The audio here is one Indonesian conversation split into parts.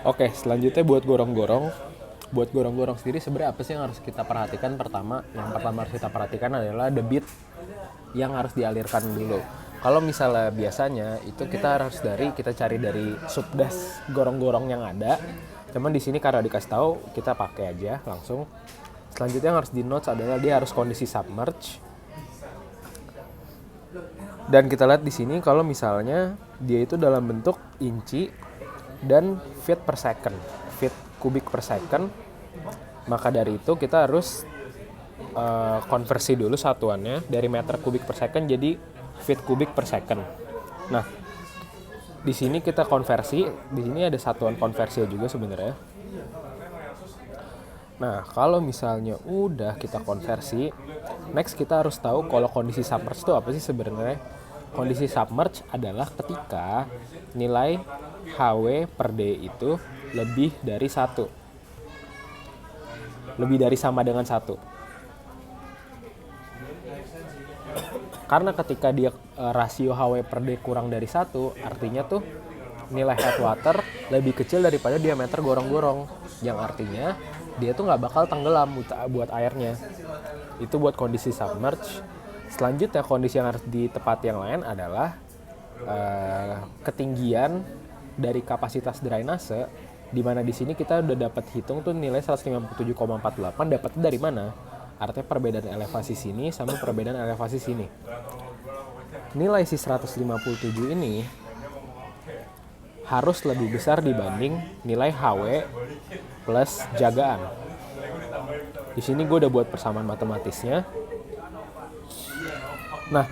Oke, selanjutnya buat gorong-gorong. Buat gorong-gorong sendiri sebenarnya apa sih yang harus kita perhatikan? Yang pertama harus kita perhatikan adalah debit yang harus dialirkan dulu. Kalau misalnya biasanya itu kita cari dari subdas gorong-gorong yang ada. Cuman di sini karena dikasih tahu, kita pakai aja langsung. Selanjutnya yang harus di notes adalah dia harus kondisi submerge. Dan kita lihat di sini kalau misalnya dia itu dalam bentuk inci dan feet per second, feet kubik per second, maka dari itu kita harus konversi dulu satuannya dari meter kubik per second jadi feet kubik per second. Nah, di sini kita konversi, di sini ada satuan konversi juga sebenarnya. Nah, kalau misalnya udah kita konversi, next kita harus tahu kalau kondisi submerge itu apa sih sebenarnya. Kondisi submerge adalah ketika nilai HW per D itu lebih dari 1. Lebih dari sama dengan 1. Karena ketika dia rasio HW per D kurang dari 1, artinya tuh nilai headwater lebih kecil daripada diameter gorong-gorong. Yang artinya dia tuh nggak bakal tenggelam buat airnya. Itu buat kondisi submerge. Selanjutnya kondisi yang harus di tempat yang lain adalah ketinggian dari kapasitas drainase, di mana di sini kita udah dapat hitung tuh nilai 157,48. Dapatnya dari mana? Artinya perbedaan elevasi sini sama perbedaan elevasi sini. Nilai si 157 ini harus lebih besar dibanding nilai HW plus jagaan. Di sini gue udah buat persamaan matematisnya. Nah,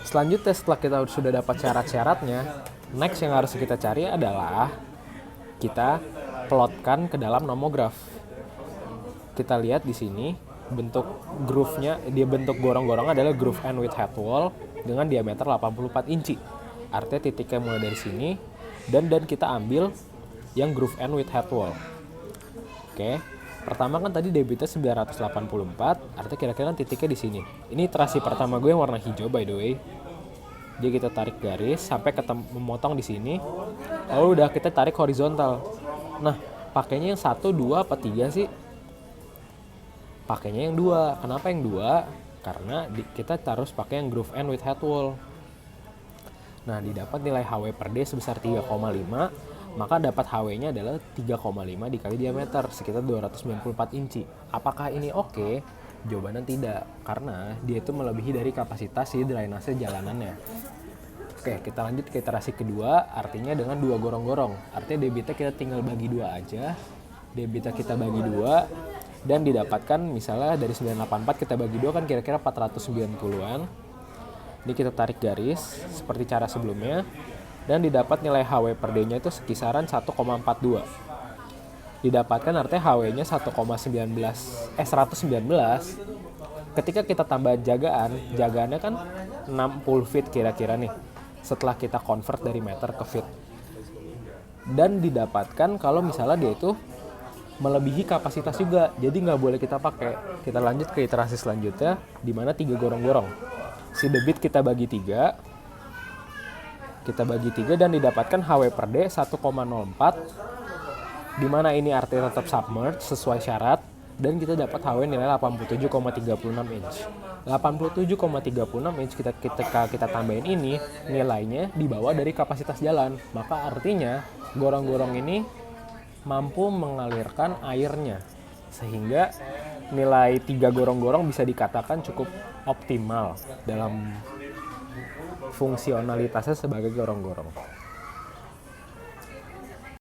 selanjutnya setelah kita sudah dapat syarat-syaratnya, next yang harus kita cari adalah kita plotkan ke dalam nomograf. Kita lihat di sini bentuk groove-nya, dia bentuk gorong-gorong adalah groove end with head wall dengan diameter 84 inci. Artinya titiknya mulai dari sini dan kita ambil yang groove end with head wall. Oke. Pertama kan tadi debitnya 984, artinya kira-kira kan titiknya di sini. Ini terasi pertama gue yang warna hijau by the way. Jadi kita tarik garis sampai memotong di sini. Lalu udah kita tarik horizontal. Nah, pakainya yang 1, 2, apa 3 sih? Pakainya yang 2. Kenapa yang 2? Karena kita harus pakai yang groove end with head wall. Nah, didapat nilai HW per D sebesar 3,5. Maka dapat HW-nya adalah 3,5 dikali diameter, sekitar 294 inci. Apakah ini oke? Jawabannya tidak, karena dia itu melebihi dari kapasitas si drainase jalanannya. Oke, kita lanjut ke iterasi kedua, artinya dengan 2 gorong-gorong. Artinya debitnya kita tinggal bagi 2 aja. Debitnya kita bagi 2, dan didapatkan misalnya dari 984 kita bagi 2 kan kira-kira 490-an. Ini kita tarik garis, seperti cara sebelumnya. Dan didapat nilai HW per D-nya itu sekisaran 1,42. Didapatkan artinya HW-nya 119. Ketika kita tambah jagaannya kan 60 feet kira-kira nih. Setelah kita convert dari meter ke feet. Dan didapatkan kalau misalnya dia itu melebihi kapasitas juga. Jadi nggak boleh kita pakai. Kita lanjut ke iterasi selanjutnya, di mana 3 gorong-gorong. Si debit kita bagi 3. Kita bagi 3 dan didapatkan HW per D 1,04, di mana ini artinya tetap submerge sesuai syarat, dan kita dapat HW nilai 87,36 inch. 87,36 inch ketika kita tambahin ini, nilainya di bawah dari kapasitas jalan. Maka artinya gorong-gorong ini mampu mengalirkan airnya, sehingga nilai 3 gorong-gorong bisa dikatakan cukup optimal dalam fungsionalitasnya sebagai gorong-gorong.